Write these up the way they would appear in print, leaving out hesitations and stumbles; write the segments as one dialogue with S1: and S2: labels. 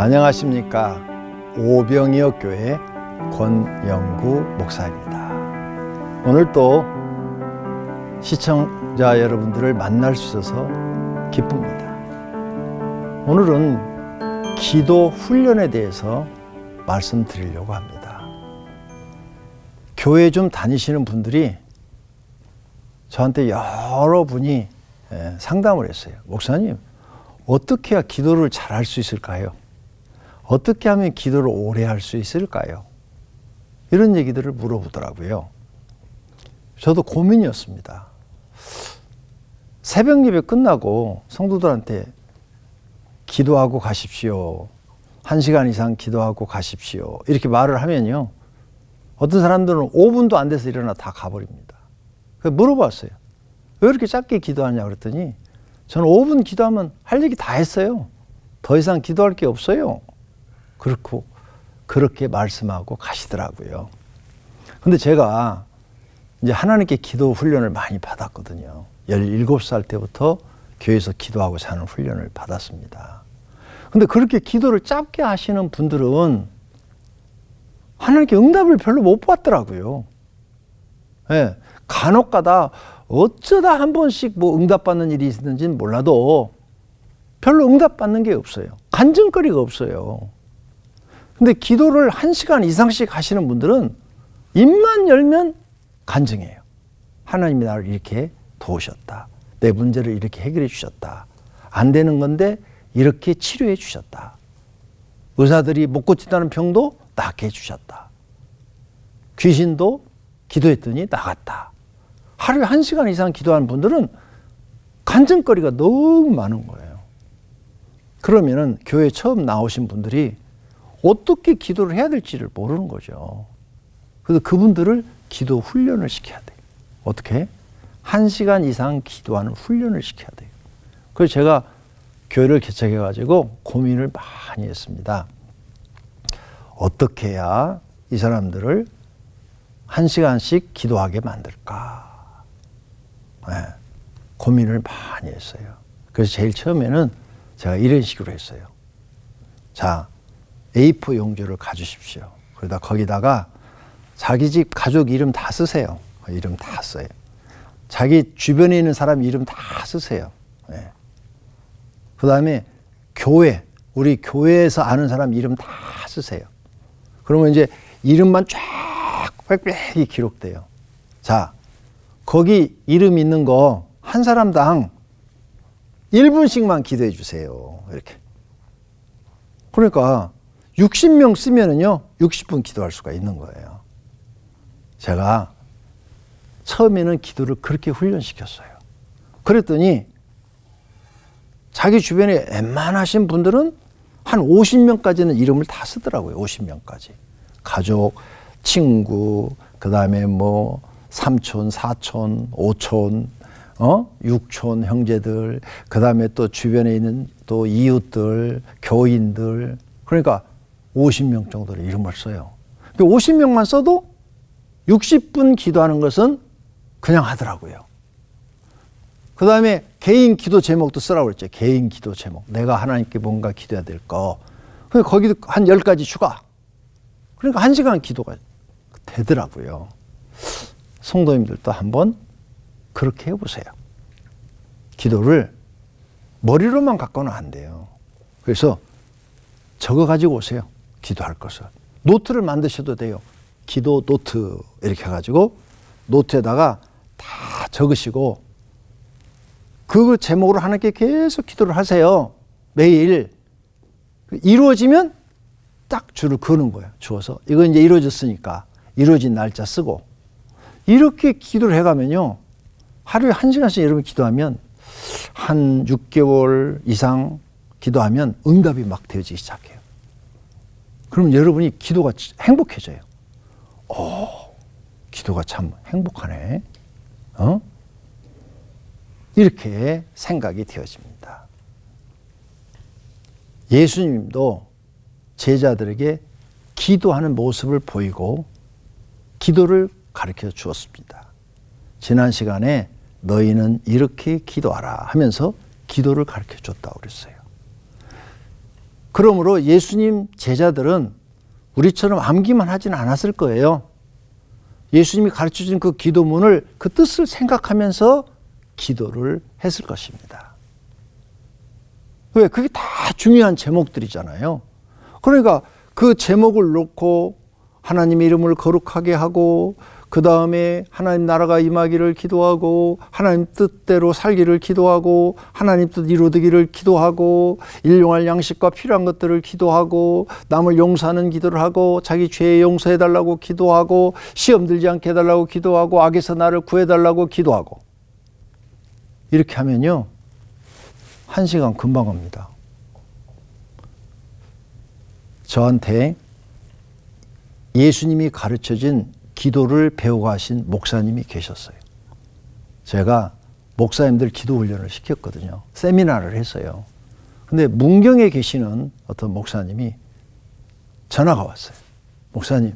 S1: 안녕하십니까. 오병이어 교회 권영구 목사입니다. 오늘 또 시청자 여러분들을 만날 수 있어서 기쁩니다. 오늘은 기도 훈련에 대해서 말씀드리려고 합니다. 교회 좀 다니시는 분들이 저한테 여러 분이 상담을 했어요. 목사님, 어떻게 해야 기도를 잘할 수 있을까요? 어떻게 하면 기도를 오래 할 수 있을까요? 이런 얘기들을 물어보더라고요. 저도 고민이었습니다. 새벽 예배 끝나고 성도들한테 기도하고 가십시오. 1시간 이상 기도하고 가십시오. 이렇게 말을 하면요. 어떤 사람들은 5분도 안 돼서 일어나 다 가버립니다. 그래서 물어봤어요. 왜 이렇게 짧게 기도하냐 그랬더니 저는 5분 기도하면 할 얘기 다 했어요. 더 이상 기도할 게 없어요. 그렇게 말씀하고 가시더라고요. 근데 제가 이제 하나님께 기도 훈련을 많이 받았거든요. 17살 때부터 교회에서 기도하고 사는 훈련을 받았습니다. 근데 그렇게 기도를 짧게 하시는 분들은 하나님께 응답을 별로 못 받더라고요. 예, 간혹가다 어쩌다 한 번씩 뭐 응답받는 일이 있는지는 몰라도 별로 응답받는 게 없어요. 간증거리가 없어요. 근데 기도를 1시간 이상씩 하시는 분들은 입만 열면 간증해요. 하나님이 나를 이렇게 도우셨다. 내 문제를 이렇게 해결해 주셨다. 안 되는 건데 이렇게 치료해 주셨다. 의사들이 못 고친다는 병도 낫게 해 주셨다. 귀신도 기도했더니 나갔다. 하루에 1시간 이상 기도하는 분들은 간증거리가 너무 많은 거예요. 그러면은 교회 처음 나오신 분들이 어떻게 기도를 해야 될지를 모르는 거죠. 그래서 그분들을 기도 훈련을 시켜야 돼요. 어떻게? 1시간 이상 기도하는 훈련을 시켜야 돼요. 그래서 제가 교회를 개척해가지고 고민을 많이 했습니다. 어떻게 해야 이 사람들을 1시간씩 기도하게 만들까? 네, 고민을 많이 했어요. 그래서 제일 처음에는 제가 이런 식으로 했어요. 자, A4 용지를 가주십시오. 그러다 거기다가 자기 집 가족 이름 다 쓰세요. 이름 다 써요. 자기 주변에 있는 사람 이름 다 쓰세요. 네. 그 다음에 교회, 우리 교회에서 아는 사람 이름 다 쓰세요. 그러면 이제 이름만 쫙 빽빽이 기록돼요. 자, 거기 이름 있는 거 한 사람당 1분씩만 기도해 주세요. 이렇게. 그러니까 60명 쓰면은요, 60분 기도할 수가 있는 거예요. 제가 처음에는 기도를 그렇게 훈련시켰어요. 그랬더니 자기 주변에 웬만하신 분들은 한 50명까지는 이름을 다 쓰더라고요. 50명까지. 가족, 친구, 그 다음에 뭐 삼촌, 사촌, 오촌, 육촌 형제들, 그 다음에 또 주변에 있는 또 이웃들, 교인들. 그러니까 50명 정도의 이름을 써요. 50명만 써도 60분 기도하는 것은 그냥 하더라고요. 그 다음에 개인 기도 제목도 쓰라고 그랬죠. 개인 기도 제목. 내가 하나님께 뭔가 기도해야 될 거. 거기도 한 10가지 추가. 그러니까 1시간 기도가 되더라고요. 성도님들도 한번 그렇게 해보세요. 기도를 머리로만 갖고는 안 돼요. 그래서 적어 가지고 오세요. 기도할 것을. 노트를 만드셔도 돼요. 기도 노트 이렇게 해가지고 노트에다가 다 적으시고 그 제목으로 하나님께 계속 기도를 하세요. 매일. 이루어지면 딱 줄을 그는 거예요. 주어서. 이건 이제 이루어졌으니까 이루어진 날짜 쓰고 이렇게 기도를 해가면요. 하루에 1시간씩 여러분 기도하면 한 6개월 이상 기도하면 응답이 막 되어지기 시작해요. 그러면 여러분이 기도가 행복해져요. 기도가 참 행복하네. 이렇게 생각이 되어집니다. 예수님도 제자들에게 기도하는 모습을 보이고 기도를 가르쳐 주었습니다. 지난 시간에 너희는 이렇게 기도하라 하면서 기도를 가르쳐 줬다고 그랬어요. 그러므로 예수님 제자들은 우리처럼 암기만 하지는 않았을 거예요. 예수님이 가르쳐준 그 기도문을, 그 뜻을 생각하면서 기도를 했을 것입니다. 왜? 그게 다 중요한 제목들이잖아요. 그러니까 그 제목을 놓고 하나님의 이름을 거룩하게 하고, 그 다음에 하나님 나라가 임하기를 기도하고, 하나님 뜻대로 살기를 기도하고, 하나님 뜻 이루어지기를 기도하고, 일용할 양식과 필요한 것들을 기도하고, 남을 용서하는 기도를 하고, 자기 죄 용서해달라고 기도하고, 시험 들지 않게 해달라고 기도하고, 악에서 나를 구해달라고 기도하고, 이렇게 하면요 1시간 금방 옵니다. 저한테 예수님이 가르쳐진 기도를 배워가신 목사님이 계셨어요. 제가 목사님들 기도 훈련을 시켰거든요. 세미나를 했어요. 근데 문경에 계시는 어떤 목사님이 전화가 왔어요. 목사님,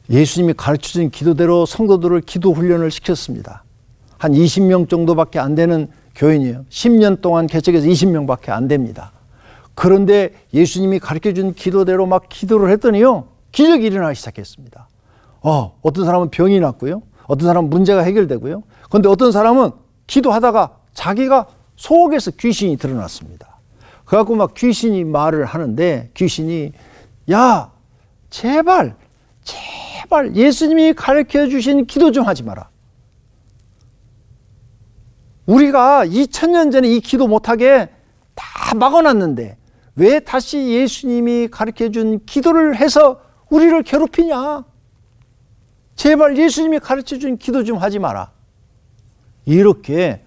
S1: 예수님이 가르쳐준 기도대로 성도들을 기도 훈련을 시켰습니다. 한 20명 정도밖에 안 되는 교인이에요. 10년 동안 개척해서 20명밖에 안 됩니다. 그런데 예수님이 가르쳐준 기도대로 막 기도를 했더니요 기적이 일어나기 시작했습니다. 어떤 사람은 병이 났고요. 어떤 사람은 문제가 해결되고요. 그런데 어떤 사람은 기도하다가 자기가 속에서 귀신이 드러났습니다. 그래갖고 막 귀신이 말을 하는데, 귀신이 야 제발 예수님이 가르쳐 주신 기도 좀 하지 마라. 우리가 2000년 전에 이 기도 못하게 다 막아놨는데 왜 다시 예수님이 가르쳐준 기도를 해서 우리를 괴롭히냐. 제발 예수님이 가르쳐준 기도 좀 하지 마라. 이렇게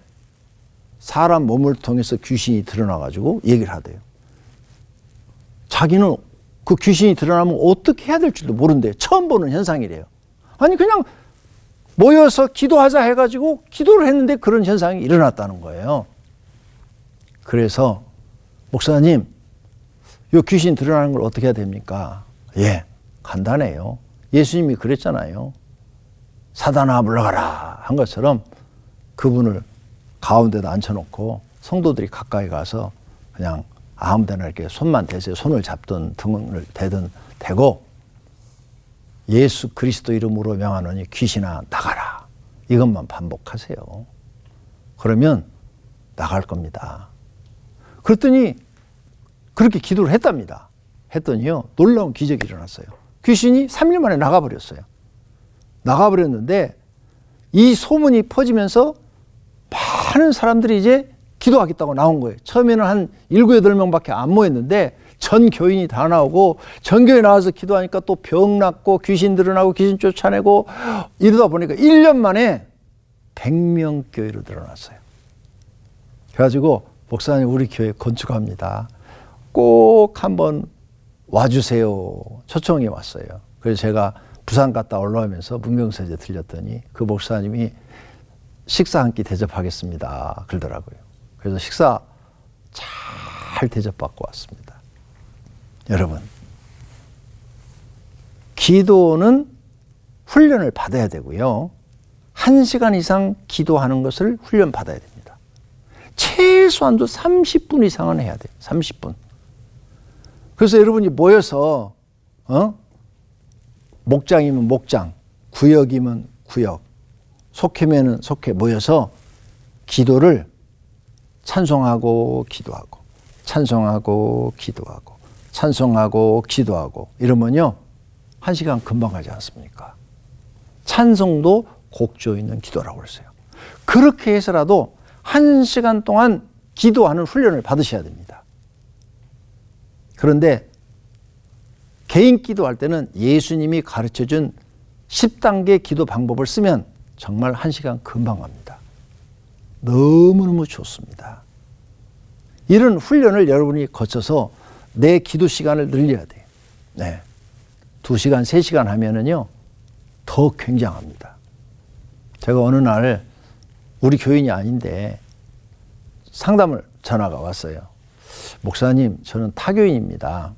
S1: 사람 몸을 통해서 귀신이 드러나가지고 얘기를 하대요. 자기는 그 귀신이 드러나면 어떻게 해야 될 줄도 모른대요. 처음 보는 현상이래요. 아니 그냥 모여서 기도하자 해가지고 기도를 했는데 그런 현상이 일어났다는 거예요. 그래서 목사님, 이 귀신 드러나는 걸 어떻게 해야 됩니까? 예, 간단해요. 예수님이 그랬잖아요. 사단아 물러가라 한 것처럼 그분을 가운데다 앉혀놓고 성도들이 가까이 가서 그냥 아무데나 이렇게 손만 대세요. 손을 잡든 등을 대든 대고 예수 그리스도 이름으로 명하노니 귀신아 나가라. 이것만 반복하세요. 그러면 나갈 겁니다. 그랬더니 그렇게 기도를 했답니다. 했더니요 놀라운 기적이 일어났어요. 귀신이 3일 만에 나가버렸어요. 나가버렸는데 이 소문이 퍼지면서 많은 사람들이 이제 기도하겠다고 나온 거예요. 처음에는 한 7, 8명밖에 안 모였는데 전 교인이 다 나오고, 전 교회 나와서 기도하니까 또 병 낫고 귀신 드러나고 귀신 쫓아내고 이러다 보니까 1년 만에 100명 교회로 늘어났어요. 그래가지고 목사님 우리 교회 건축합니다. 꼭 한번 와주세요. 초청이 왔어요. 그래서 제가 부산 갔다 올라오면서 문경세제 들렸더니 그 목사님이 식사 한 끼 대접하겠습니다 그러더라고요. 그래서 식사 잘 대접받고 왔습니다. 여러분, 기도는 훈련을 받아야 되고요. 1시간 이상 기도하는 것을 훈련 받아야 됩니다. 최소한도 30분 이상은 해야 돼요. 30분. 그래서 여러분이 모여서 목장이면 목장, 구역이면 구역, 속회면은 속회 모여서 기도를 찬송하고 기도하고 찬송하고 기도하고 찬송하고 기도하고 이러면요 1시간 금방 가지 않습니까? 찬송도 곡조 있는 기도라고 그랬어요. 그렇게 해서라도 1시간 동안 기도하는 훈련을 받으셔야 됩니다. 그런데 개인 기도할 때는 예수님이 가르쳐준 10단계 기도 방법을 쓰면 정말 1시간 금방 갑니다. 너무너무 좋습니다. 이런 훈련을 여러분이 거쳐서 내 기도 시간을 늘려야 돼요. 네. 2시간, 3시간 하면은요, 더 굉장합니다. 제가 어느 날 우리 교인이 아닌데 상담을 전화가 왔어요. 목사님, 저는 타교인입니다.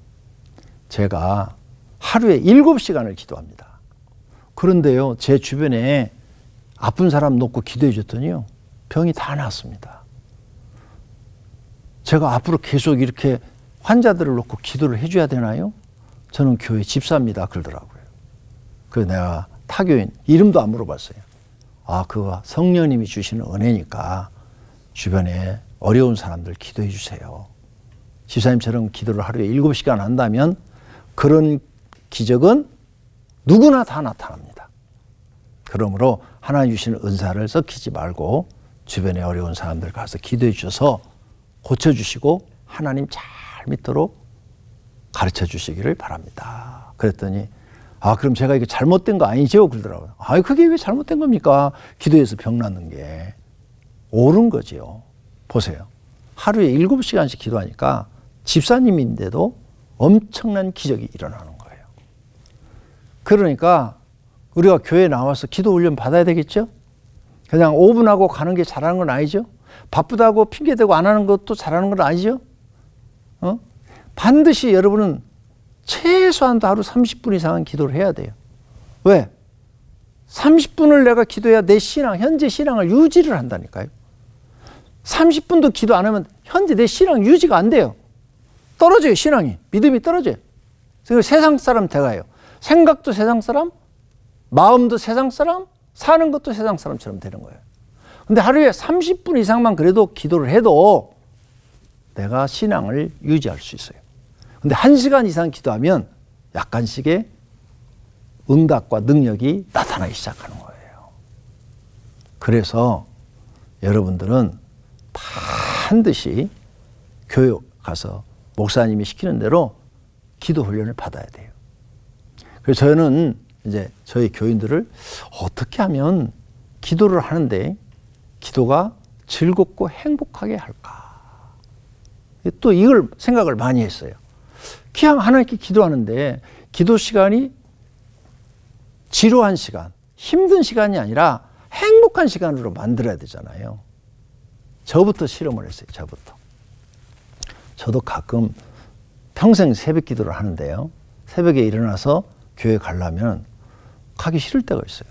S1: 제가 하루에 7시간을 기도합니다. 그런데요, 제 주변에 아픈 사람 놓고 기도해 줬더니요, 병이 다 나았습니다. 제가 앞으로 계속 이렇게 환자들을 놓고 기도를 해줘야 되나요? 저는 교회 집사입니다. 그러더라고요. 그래서 내가 타교인 이름도 안 물어봤어요. 아, 그거 성령님이 주시는 은혜니까 주변에 어려운 사람들 기도해 주세요. 집사님처럼 기도를 하루에 7시간 한다면 그런 기적은 누구나 다 나타납니다. 그러므로 하나님 주시는 은사를 썩히지 말고 주변에 어려운 사람들 가서 기도해 주셔서 고쳐주시고 하나님 잘 믿도록 가르쳐 주시기를 바랍니다. 그랬더니 아, 그럼 제가 이게 잘못된 거 아니죠? 그러더라고요. 아, 그게 왜 잘못된 겁니까? 기도해서 병 낫는 게 옳은 거지요. 보세요. 하루에 7시간씩 기도하니까 집사님인데도 엄청난 기적이 일어나는 거예요. 그러니까 우리가 교회에 나와서 기도 훈련 받아야 되겠죠? 그냥 5분 하고 가는 게 잘하는 건 아니죠? 바쁘다고 핑계대고 안 하는 것도 잘하는 건 아니죠? 반드시 여러분은 최소한도 하루 30분 이상은 기도를 해야 돼요. 왜? 30분을 내가 기도해야 내 신앙, 현재 신앙을 유지를 한다니까요. 30분도 기도 안 하면 현재 내 신앙 유지가 안 돼요. 떨어져요, 신앙이. 믿음이 떨어져요. 그래서 세상 사람 돼가요. 생각도 세상 사람, 마음도 세상 사람, 사는 것도 세상 사람처럼 되는 거예요. 근데 하루에 30분 이상만 그래도 기도를 해도 내가 신앙을 유지할 수 있어요. 근데 1시간 이상 기도하면 약간씩의 응답과 능력이 나타나기 시작하는 거예요. 그래서 여러분들은 반드시 교회 가서 목사님이 시키는 대로 기도 훈련을 받아야 돼요. 그래서 저는 이제 저희 교인들을 어떻게 하면 기도를 하는데 기도가 즐겁고 행복하게 할까? 또 이걸 생각을 많이 했어요. 그냥 하나님께 기도하는데 기도 시간이 지루한 시간, 힘든 시간이 아니라 행복한 시간으로 만들어야 되잖아요. 저부터 실험을 했어요. 저도 가끔 평생 새벽 기도를 하는데요. 새벽에 일어나서 교회 가려면 가기 싫을 때가 있어요.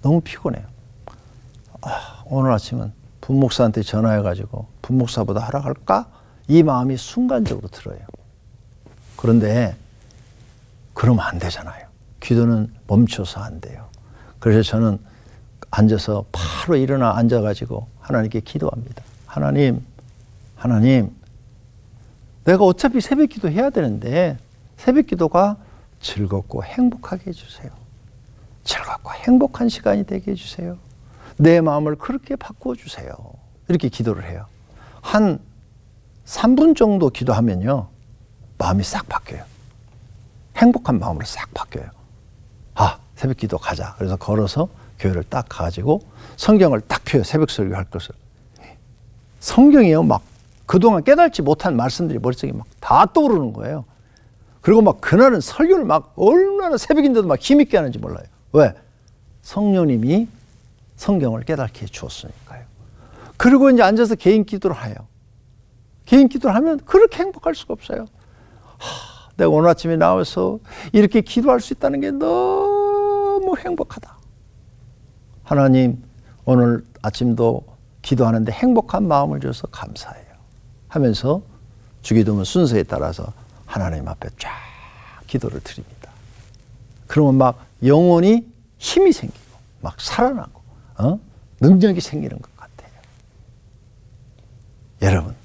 S1: 너무 피곤해요. 오늘 아침은 분목사한테 전화해가지고 분목사보다 하러 갈까? 이 마음이 순간적으로 들어요. 그런데 그러면 안 되잖아요. 기도는 멈춰서 안 돼요. 그래서 저는 앉아서 바로 일어나 앉아가지고 하나님께 기도합니다. 하나님, 내가 어차피 새벽 기도 해야 되는데 새벽 기도가 즐겁고 행복하게 해주세요. 즐겁고 행복한 시간이 되게 해주세요. 내 마음을 그렇게 바꾸어 주세요. 이렇게 기도를 해요. 한 3분 정도 기도하면요, 마음이 싹 바뀌어요. 행복한 마음으로 싹 바뀌어요. 아, 새벽 기도 가자. 그래서 걸어서 교회를 딱 가가지고 성경을 딱 펴요. 새벽 설교할 것을. 성경이요, 막 그동안 깨달지 못한 말씀들이 머릿속에 막 다 떠오르는 거예요. 그리고 막 그날은 설교를 막 얼마나 새벽인데도 막 힘있게 하는지 몰라요. 왜? 성령님이 성경을 깨닫게 해주었으니까요. 그리고 이제 앉아서 개인 기도를 해요. 개인 기도를 하면 그렇게 행복할 수가 없어요. 내가 오늘 아침에 나와서 이렇게 기도할 수 있다는 게 너무 행복하다. 하나님, 오늘 아침도 기도하는데 행복한 마음을 줘서 감사해요. 하면서 주기도문 순서에 따라서 하나님 앞에 쫙 기도를 드립니다. 그러면 막 영혼이 힘이 생기고 막 살아나고 능력이 생기는 것 같아요. 여러분,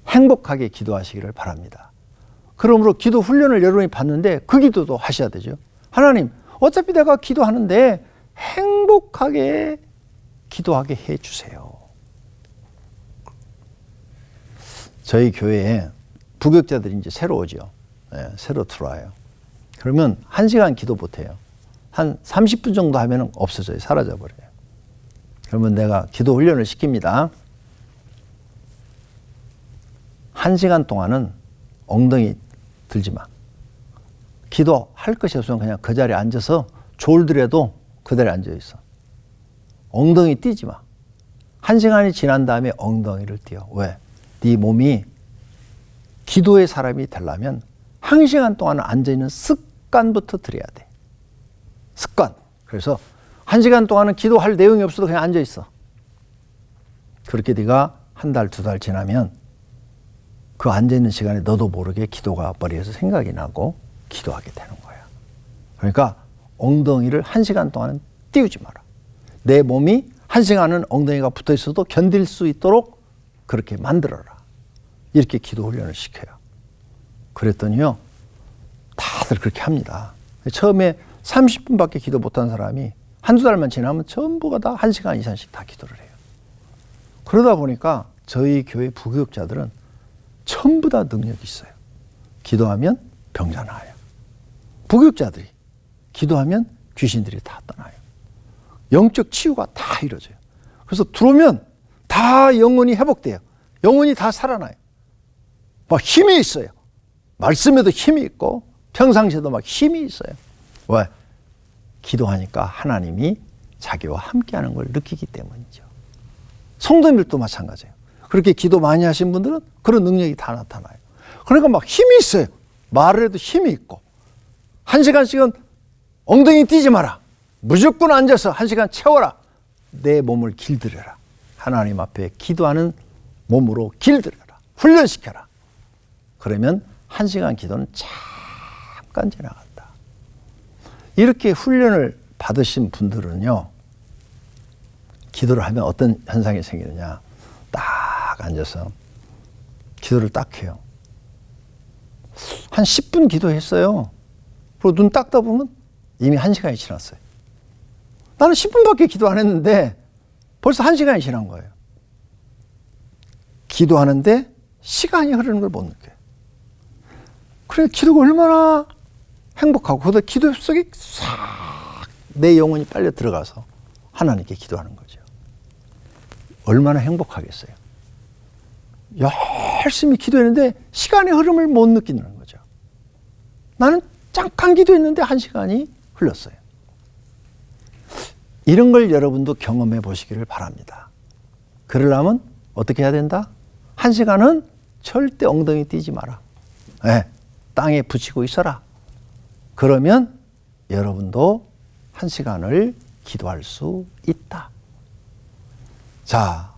S1: 행복하게 기도하시기를 바랍니다. 그러므로 기도 훈련을 여러분이 받는데 그 기도도 하셔야 되죠. 하나님, 어차피 내가 기도하는데 행복하게 기도하게 해주세요. 저희 교회에 부격자들이 이제 새로 오죠. 네, 새로 들어와요. 그러면 1시간 기도 못해요. 한 30분 정도 하면 없어져요. 사라져버려요. 그러면 내가 기도 훈련을 시킵니다. 1시간 동안은 엉덩이 들지 마. 기도할 것이 없으면 그냥 그 자리에 앉아서 졸더라도 그 자리에 앉아 있어. 엉덩이 띄지 마. 1시간이 지난 다음에 엉덩이를 띄어. 왜? 네 몸이 기도의 사람이 되려면 1시간 동안 앉아있는 습관부터 들여야 돼. 습관. 그래서 1시간 동안은 기도할 내용이 없어도 그냥 앉아있어. 그렇게 네가 1달, 2달 지나면 그 앉아있는 시간에 너도 모르게 기도가 머리에서 생각이 나고 기도하게 되는 거야. 그러니까 엉덩이를 1시간 동안은 띄우지 마라. 내 몸이 1시간은 엉덩이가 붙어 있어도 견딜 수 있도록 그렇게 만들어라. 이렇게 기도 훈련을 시켜요. 그랬더니요, 다들 그렇게 합니다. 처음에 30분밖에 기도 못한 사람이 한두 달만 지나면 전부가 다 1시간 이상씩 다 기도를 해요. 그러다 보니까 저희 교회 부교육자들은 전부 다 능력이 있어요. 기도하면 병자 나아요. 부교육자들이 기도하면 귀신들이 다 떠나요. 영적 치유가 다 이루어져요. 그래서 들어오면 다 영혼이 회복돼요. 영혼이 다 살아나요. 막 힘이 있어요. 말씀에도 힘이 있고 평상시에도 막 힘이 있어요. 왜? 기도하니까 하나님이 자기와 함께하는 걸 느끼기 때문이죠. 성도님들도 마찬가지예요. 그렇게 기도 많이 하신 분들은 그런 능력이 다 나타나요. 그러니까 막 힘이 있어요. 말을 해도 힘이 있고 1시간씩은 엉덩이 뛰지 마라. 무조건 앉아서 1시간 채워라. 내 몸을 길들여라. 하나님 앞에 기도하는 몸으로 길들여라. 훈련시켜라. 그러면 1시간 기도는 잠깐 지나간다. 이렇게 훈련을 받으신 분들은요, 기도를 하면 어떤 현상이 생기느냐. 딱 앉아서 기도를 딱 해요. 한 10분 기도했어요. 그리고 눈 딱 떠보면 이미 1시간이 지났어요. 나는 10분밖에 기도 안 했는데 벌써 1시간이 지난 거예요. 기도하는데 시간이 흐르는 걸 못 느껴요. 그래, 기도가 얼마나 행복하고, 그러다 기도 속에 싹 내 영혼이 빨려 들어가서 하나님께 기도하는 거죠. 얼마나 행복하겠어요. 열심히 기도했는데 시간의 흐름을 못 느끼는 거죠. 나는 잠깐 기도했는데 1시간이 흘렀어요. 이런 걸 여러분도 경험해 보시기를 바랍니다. 그러려면 어떻게 해야 된다? 1시간은 절대 엉덩이 띄지 마라. 네, 땅에 붙이고 있어라. 그러면 여러분도 1시간을 기도할 수 있다. 자,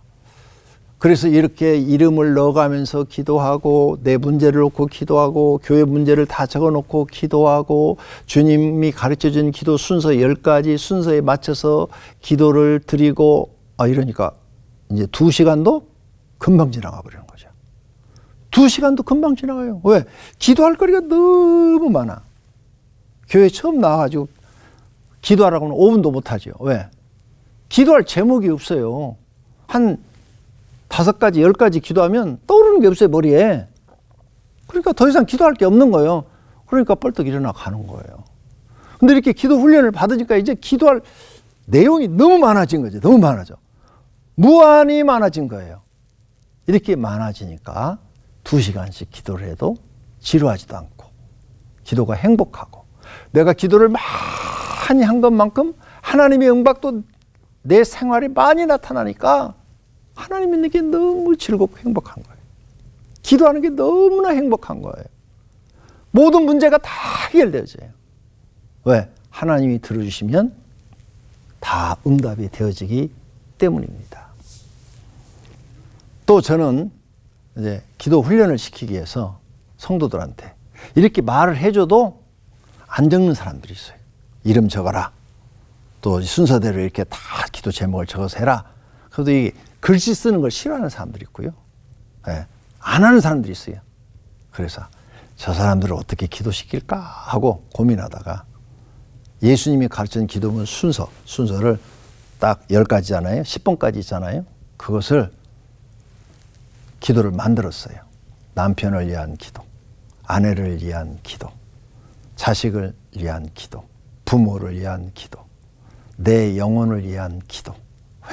S1: 그래서 이렇게 이름을 넣어가면서 기도하고 내 문제를 놓고 기도하고 교회 문제를 다 적어놓고 기도하고 주님이 가르쳐준 기도 순서 10가지 순서에 맞춰서 기도를 드리고 이러니까 이제 2시간도 금방 지나가 버리는 거죠. 2시간도 금방 지나가요. 왜? 기도할 거리가 너무 많아. 교회 처음 나와가지고 기도하라고 하면 5분도 못하죠. 왜? 기도할 제목이 없어요. 한 5가지, 10가지 기도하면 떠오르는 게 없어요, 머리에. 그러니까 더 이상 기도할 게 없는 거예요. 그러니까 벌떡 일어나 가는 거예요. 근데 이렇게 기도 훈련을 받으니까 이제 기도할 내용이 너무 많아진 거죠. 너무 많아져. 무한히 많아진 거예요. 이렇게 많아지니까 2시간씩 기도를 해도 지루하지도 않고 기도가 행복하고 내가 기도를 많이 한 것만큼 하나님의 응답도 내 생활에 많이 나타나니까 하나님 있는 게 너무 즐겁고 행복한 거예요. 기도하는 게 너무나 행복한 거예요. 모든 문제가 다 해결되어져요. 왜? 하나님이 들어주시면 다 응답이 되어지기 때문입니다. 또 저는 이제 기도 훈련을 시키기 위해서 성도들한테 이렇게 말을 해줘도 안 적는 사람들이 있어요. 이름 적어라. 또 순서대로 이렇게 다 기도 제목을 적어서 해라. 그래도 이 글씨 쓰는 걸 싫어하는 사람들이 있고요. 네, 안 하는 사람들이 있어요. 그래서 저 사람들을 어떻게 기도시킬까 하고 고민하다가 예수님이 가르친 기도문 순서를 딱 10가지잖아요. 10번까지 있잖아요. 그것을 기도를 만들었어요. 남편을 위한 기도, 아내를 위한 기도, 자식을 위한 기도, 부모를 위한 기도, 내 영혼을 위한 기도,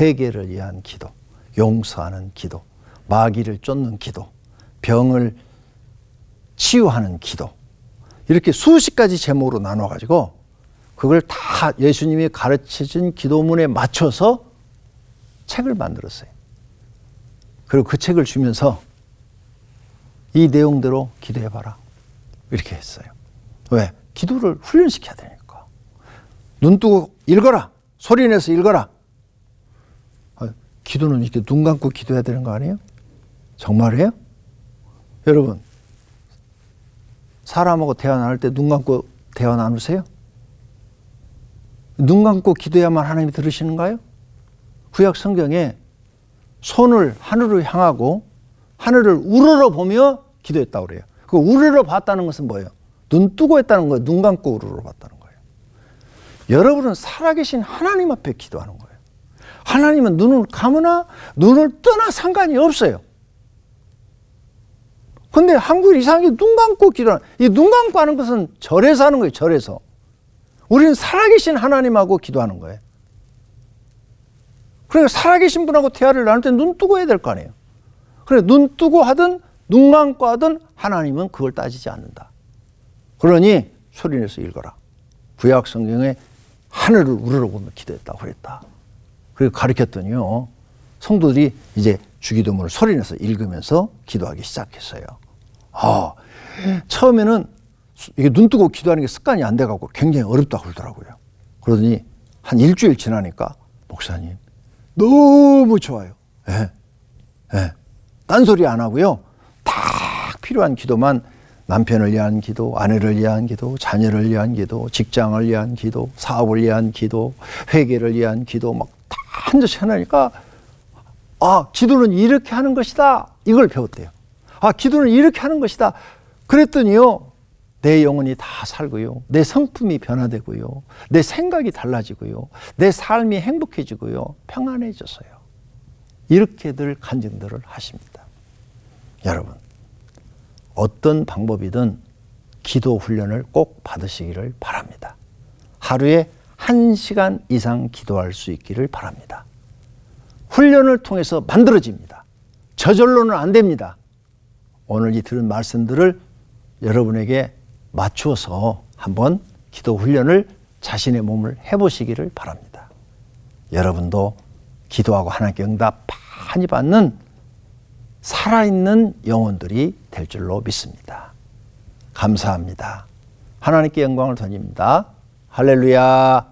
S1: 회개를 위한 기도, 용서하는 기도, 마귀를 쫓는 기도, 병을 치유하는 기도, 이렇게 수십 가지 제목으로 나눠가지고 그걸 다 예수님이 가르쳐준 기도문에 맞춰서 책을 만들었어요. 그리고 그 책을 주면서 이 내용대로 기도해봐라. 이렇게 했어요. 왜? 기도를 훈련시켜야 되니까. 눈 뜨고 읽어라. 소리 내서 읽어라. 기도는 이렇게 눈 감고 기도해야 되는 거 아니에요? 정말이에요? 여러분, 사람하고 대화 나눌 때 눈 감고 대화 나누세요? 눈 감고 기도해야만 하나님이 들으시는가요? 구약 성경에 손을 하늘로 향하고 하늘을 우러러 보며 기도했다고 그래요. 그 우러러 봤다는 것은 뭐예요? 눈 뜨고 했다는 거예요. 눈 감고 우러러 봤다는 거예요. 여러분은 살아계신 하나님 앞에 기도하는 거예요. 하나님은 눈을 감으나 눈을 뜨나 상관이 없어요. 근데 한국이 이상하게 눈 감고 기도하는, 이 눈 감고 하는 것은 절에서 하는 거예요. 절에서. 우리는 살아계신 하나님하고 기도하는 거예요. 그러니까 살아계신 분하고 대화를 나눌 때 눈 뜨고 해야 될 거 아니에요. 그래, 눈 뜨고 하든 눈 감고 하든 하나님은 그걸 따지지 않는다. 그러니 소리내서 읽어라. 구약 성경에 하늘을 우러러보며 기도했다고 그랬다. 그리고 가르쳤더니요, 성도들이 이제 주기도문을 소리내서 읽으면서 기도하기 시작했어요. 처음에는 이게 눈 뜨고 기도하는 게 습관이 안 돼갖고 굉장히 어렵다고 그러더라고요. 그러더니 한 일주일 지나니까 목사님 너무 좋아요. 딴소리 안 하고요. 딱 필요한 기도만, 남편을 위한 기도, 아내를 위한 기도, 자녀를 위한 기도, 직장을 위한 기도, 사업을 위한 기도, 회개를 위한 기도 막 다 한 절씩 하니까 기도는 이렇게 하는 것이다. 이걸 배웠대요. 기도는 이렇게 하는 것이다. 그랬더니요, 내 영혼이 다 살고요, 내 성품이 변화되고요, 내 생각이 달라지고요, 내 삶이 행복해지고요, 평안해졌어요. 이렇게들 간증들을 하십니다. 여러분, 어떤 방법이든 기도 훈련을 꼭 받으시기를 바랍니다. 하루에 1시간 이상 기도할 수 있기를 바랍니다. 훈련을 통해서 만들어집니다. 저절로는 안 됩니다. 오늘 이 들은 말씀들을 여러분에게 맞추어서 한번 기도 훈련을 자신의 몸을 해보시기를 바랍니다. 여러분도 기도하고 하나님께 응답 많이 받는 살아있는 영혼들이 될 줄로 믿습니다. 감사합니다. 하나님께 영광을 돌립니다. 할렐루야.